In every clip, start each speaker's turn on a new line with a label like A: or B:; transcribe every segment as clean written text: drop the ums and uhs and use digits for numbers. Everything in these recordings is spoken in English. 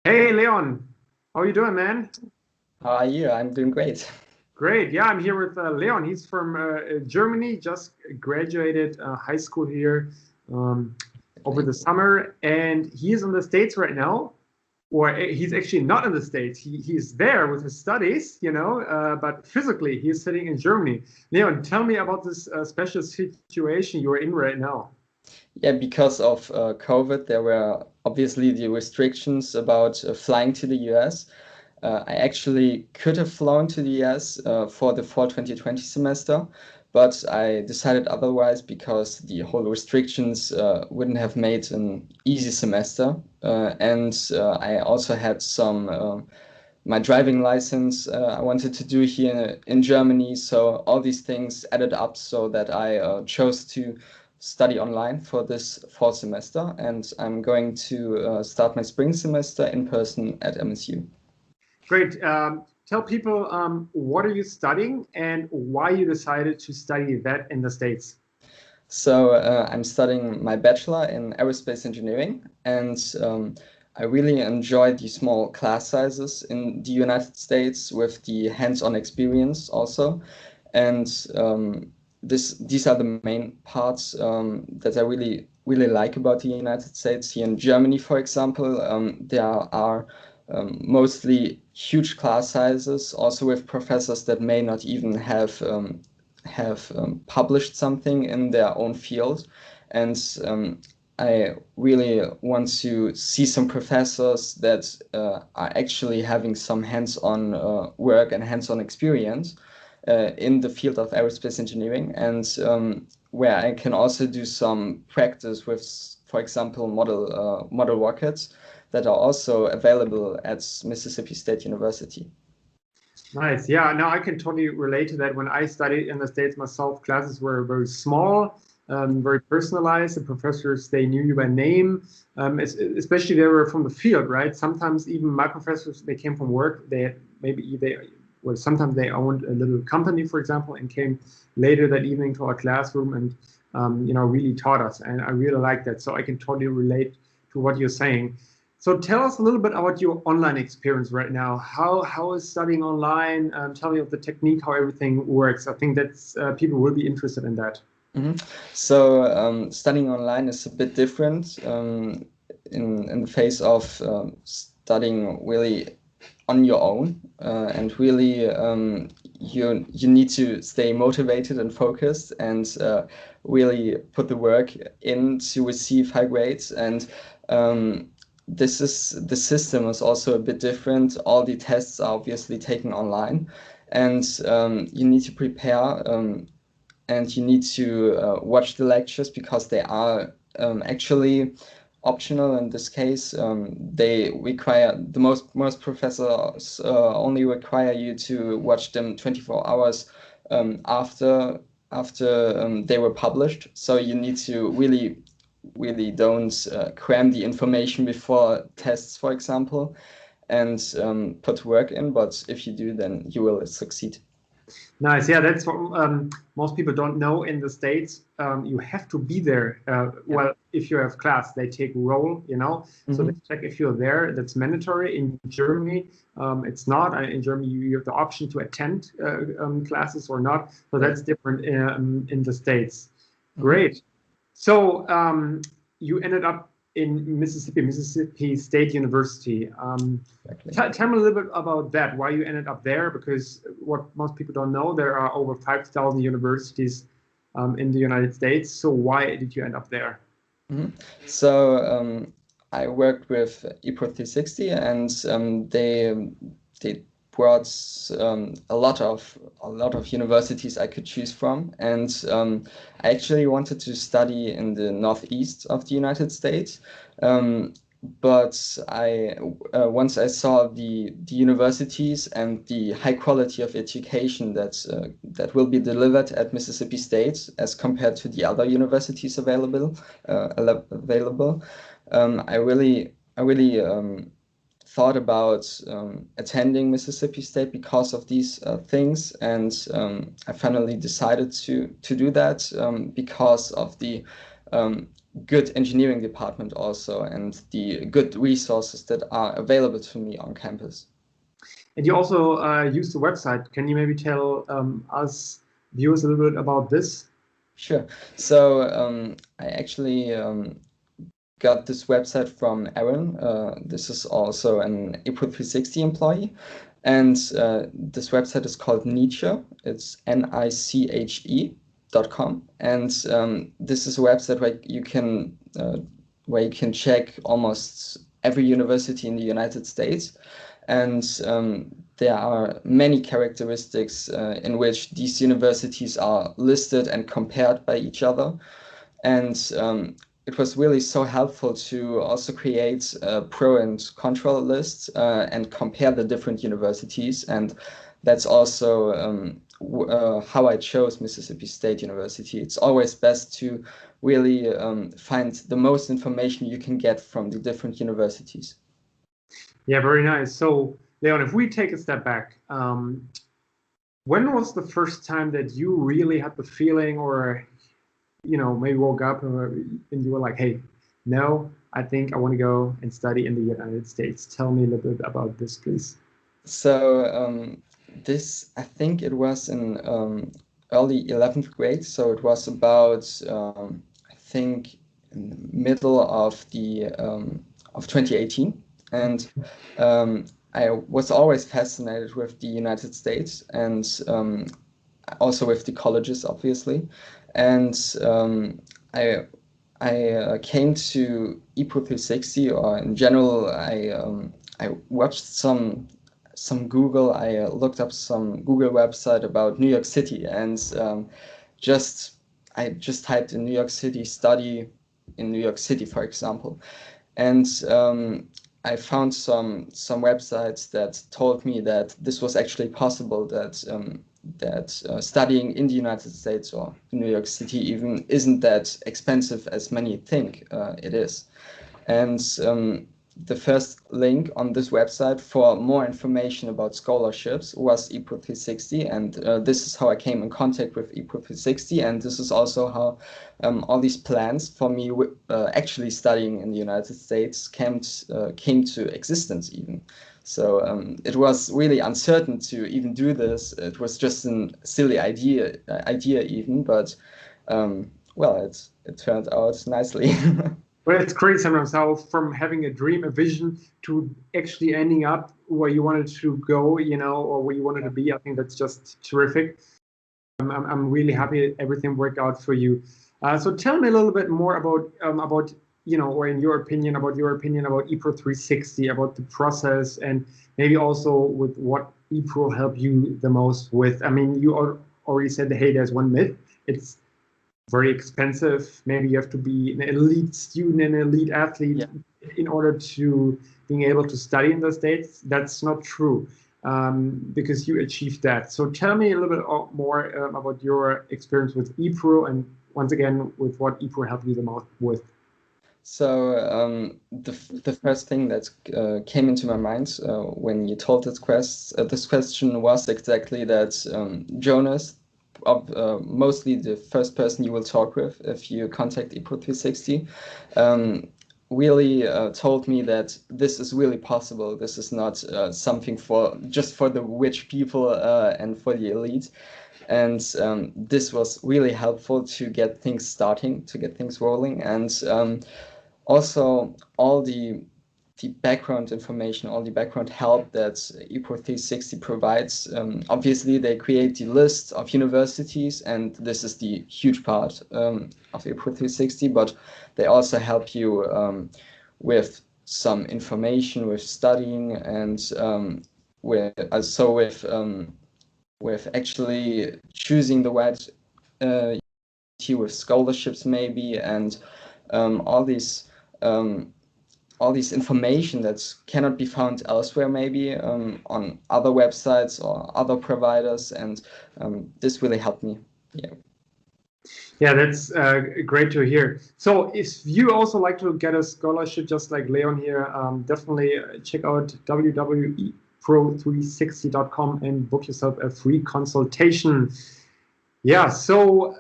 A: Hey Leon, how you doing, man?
B: How are you? I'm doing great.
A: Great. Yeah, I'm here with Leon. He's from Germany, just graduated high school here over
B: Exactly.
A: the summer, and he's in the States right now. Or he's actually not in the States. He's there with his studies, but physically he's sitting in Germany. Leon, tell me about this special situation you're in right now.
B: Yeah, because of COVID, there were obviously the restrictions about flying to the US. I actually could have flown to the US for the fall 2020 semester, but I decided otherwise because the whole restrictions wouldn't have made an easy semester. And I also had some my driving license I wanted to do here in Germany. So all these things added up so that I chose to study online for this fall semester, and I'm going to start my spring semester in person at MSU.
A: Great. Tell people what are you studying and why you decided to study that in the States.
B: So I'm studying my bachelor in aerospace engineering, and I really enjoy the small class sizes in the United States with the hands-on experience also. And these are the main parts that I really like about the United States. Here in Germany, for example, there are mostly huge class sizes, also with professors that may not even have published something in their own field. And I really want to see some professors that are actually having some hands-on work and hands-on experience in the field of aerospace engineering, and where I can also do some practice with, for example, model rockets that are also available at Mississippi State University.
A: Nice. Yeah, no, I can totally relate to that. When I studied in the States myself, classes were very small, very personalized. The professors, they knew you by name, especially they were from the field, right? Sometimes even my professors, they came from work. They had maybe they well, sometimes they owned a little company, for example, and came later that evening to our classroom and really taught us. And I really like that. So I can totally relate to what you're saying. So tell us a little bit about your online experience right now. How is studying online? Tell me of the technique, how everything works. I think that's people will be interested in that.
B: Mhm. So studying online is a bit different in the face of studying really on your own, and really you need to stay motivated and focused, and really put the work in to receive high grades. And the system is also a bit different. All the tests are obviously taken online, and you need to prepare. And you need to watch the lectures because they are actually optional in this case. They require most professors only require you to watch them 24 hours after they were published. So you need to really don't cram the information before tests, for example, and put work in. But if you do, then you will succeed.
A: Nice. Yeah, that's what most people don't know in the States. You have to be there.
B: Yeah.
A: Well, if you have class, they take roll, so they
B: Hmm.
A: check if you're there. That's mandatory. In Germany, it's not. In Germany, you have the option to attend classes or not. So
B: Right.
A: that's different in the States.
B: Hmm.
A: Great. So you ended up in Mississippi State University.
B: Exactly.
A: Tell me a little bit about that, why you ended up there, because what most people don't know, there are over 5,000 universities in the United States. So why did you end up there?
B: Mhm. So I worked with Epro 360, and they brought a lot of universities I could choose from, and I actually wanted to study in the northeast of the United States. Um, but once I saw the universities and the high quality of education that will be delivered at Mississippi State as compared to the other universities available. I really thought about attending Mississippi State because of these things, and I finally decided to do that because of the good engineering department also, and the good resources that are available to me on campus.
A: And you also use the website. Can you maybe tell us viewers a little bit about this?
B: Sure. So I actually got this website from Aaron. This is also an Epro 360 employee. And this website is called Niche. It's NICHE.com. And this is a website where you can check almost every university in the United States. And there are many characteristics in which these universities are listed and compared by each other. And it was really so helpful to also create a pro and contra lists and compare the different universities. And that's also how I chose Mississippi State University. It's always best to really find the most information you can get from the different universities.
A: Yeah, very nice. So, Leon, if we take a step back, when was the first time that you really had the feeling, or maybe woke up and you were like, hey, no, I think I want to go and study in the United States. Tell me a little bit about this, please.
B: So this, I think it was in early 11th grade. So it was about, I think, in the middle of of 2018. And I was always fascinated with the United States and also with the colleges, obviously. And I came to Epro 360, or in general, I watched some Google. I looked up some Google website about New York City, and I just typed in New York City, study in New York City, for example, and I found some websites that told me that this was actually possible, that studying in the United States or New York City even isn't that expensive as many think it is. And the first link on this website for more information about scholarships was Epro 360, and this is how I came in contact with Epro 360, and this is also how all these plans for me actually studying in the United States came to existence even. So it was really uncertain to even do this. It was just a silly idea even, but well, it turned out nicely.
A: Well, it's crazy sometimes how from having a dream, a vision, to actually ending up where you wanted to go, or where you wanted to be. I think that's just terrific. I'm really happy everything worked out for you. So tell me a little bit more about or in your opinion about Epro 360, about the process, and maybe also with what Epro helped you the most with. I mean, you already said, hey, there's one myth. It's very expensive. Maybe you have to be an elite student, an elite athlete in order to being able to study in the States. That's not true, because you achieved that. So tell me a little bit more about your experience with Epro, and once again, with what Epro helped you the most with.
B: So the first thing that came into my mind when you told this question was exactly that Jonas, mostly the first person you will talk with if you contact Epro 360, really told me that this is really possible. This is not something just for the rich people and for the elite. And this was really helpful to get things starting, to get things rolling. And also all the background information, all the background help that Epro 360 provides. Obviously, they create the list of universities, and this is the huge part of Epro 360, but they also help you with some information, with studying, and with actually choosing the right with scholarships maybe, and all these information that cannot be found elsewhere, maybe on other websites or other providers, and this really helped me.
A: Yeah, that's great to hear. So if you also like to get a scholarship just like Leon here, definitely check out www.pro360.com and book yourself a free consultation. Yeah, so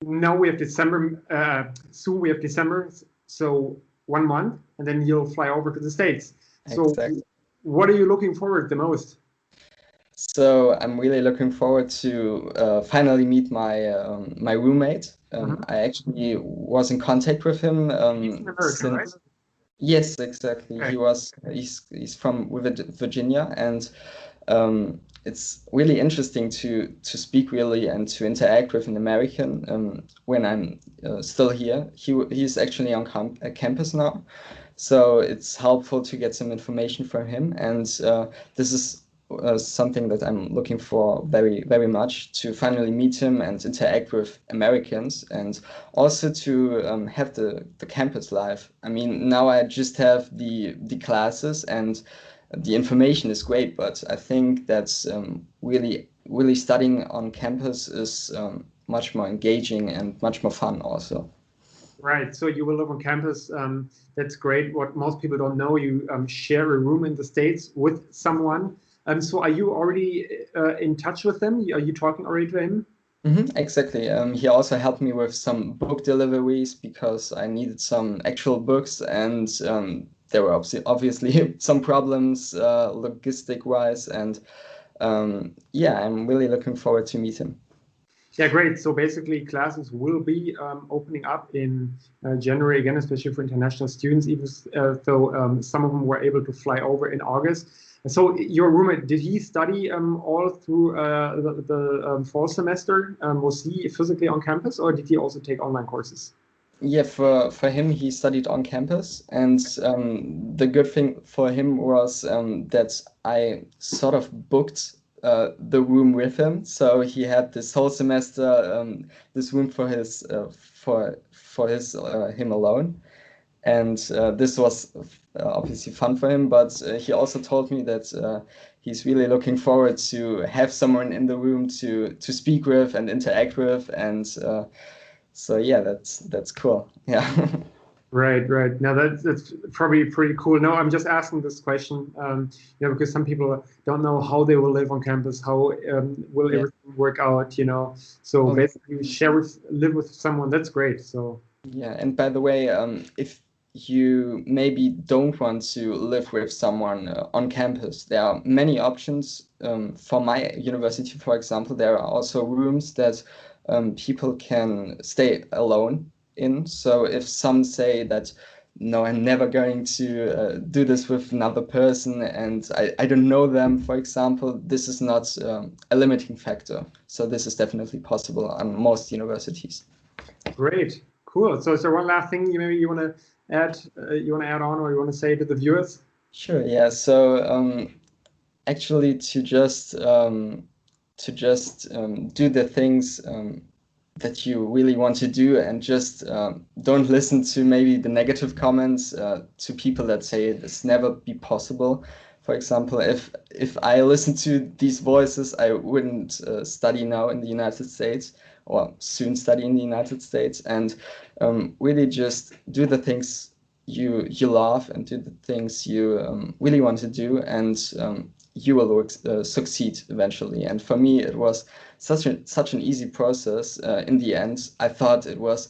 A: Now we have December, soon we have December, so 1 month, and then you'll fly over to the States. So
B: Exactly.
A: what are you looking forward the most?
B: So I'm really looking forward to finally meet my roommate. I actually was in contact with him
A: He's an American, right?
B: since. Yes, exactly.
A: Okay.
B: He's from Virginia, and it's really interesting to speak really and to interact with an American when I'm still here. He's actually on campus now, so it's helpful to get some information from him, and this is something that I'm looking for very, very much, to finally meet him and interact with Americans, and also to have the campus life. I mean, now I just have the classes and the information is great, but I think that's really studying on campus is much more engaging and much more fun also.
A: Right. So you will live on campus. That's great. What most people don't know, you share a room in the States with someone. So are you already in touch with them? Are you talking already to him?
B: Exactly. He also helped me with some book deliveries because I needed some actual books, and there were obviously some problems logistic wise. And yeah, I'm really looking forward to meet him.
A: Yeah, great. So basically, classes will be opening up in January again, especially for international students, even though some of them were able to fly over in August. So your roommate, did he study all through the fall semester? Was he physically on campus, or did he also take online courses?
B: Yeah, for him, he studied on campus, and the good thing for him was that I sort of booked the room with him, so he had this whole semester this room for his him alone, and this was obviously fun for him. But he also told me that he's really looking forward to have someone in the room to speak with and interact with, and so yeah, that's cool. Yeah.
A: Right, right. Now that's probably pretty cool. No, I'm just asking this question, because some people don't know how they will live on campus, how will
B: Yeah.
A: everything work out, you know. So
B: Oh,
A: basically, live with someone. That's great. So
B: yeah. And by the way, if you maybe don't want to live with someone on campus, there are many options. For my university, for example, there are also rooms that people can stay alone in. So if some say that, no, I'm never going to do this with another person and I don't know them, for example, this is not a limiting factor. So this is definitely possible on most universities.
A: great, cool. So is there one last thing you want to add? You want to add on, or you want to say to the viewers?
B: Sure, yeah. So actually, to just do the things that you really want to do, and just don't listen to maybe the negative comments to people that say this never be possible. For example, if I listen to these voices, I wouldn't study now in the United States, or soon study in the United States, and really just do the things you love and do the things you really want to do, and you will succeed eventually. And for me, it was such an easy process. In the end, I thought it was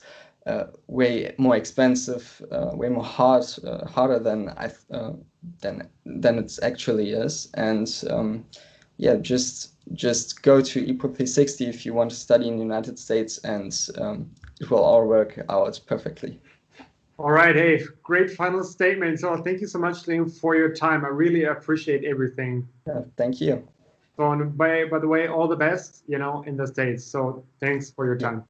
B: way more expensive, way more harder than than it actually is. And yeah, just go to Epro 360 if you want to study in the United States, and it will all work out perfectly.
A: All right, hey, great final statement. So thank you so much, Liam, for your time. I really appreciate everything.
B: Yeah, thank you.
A: So, and by the way, all the best, in the States. So thanks for your
B: Yeah.
A: time.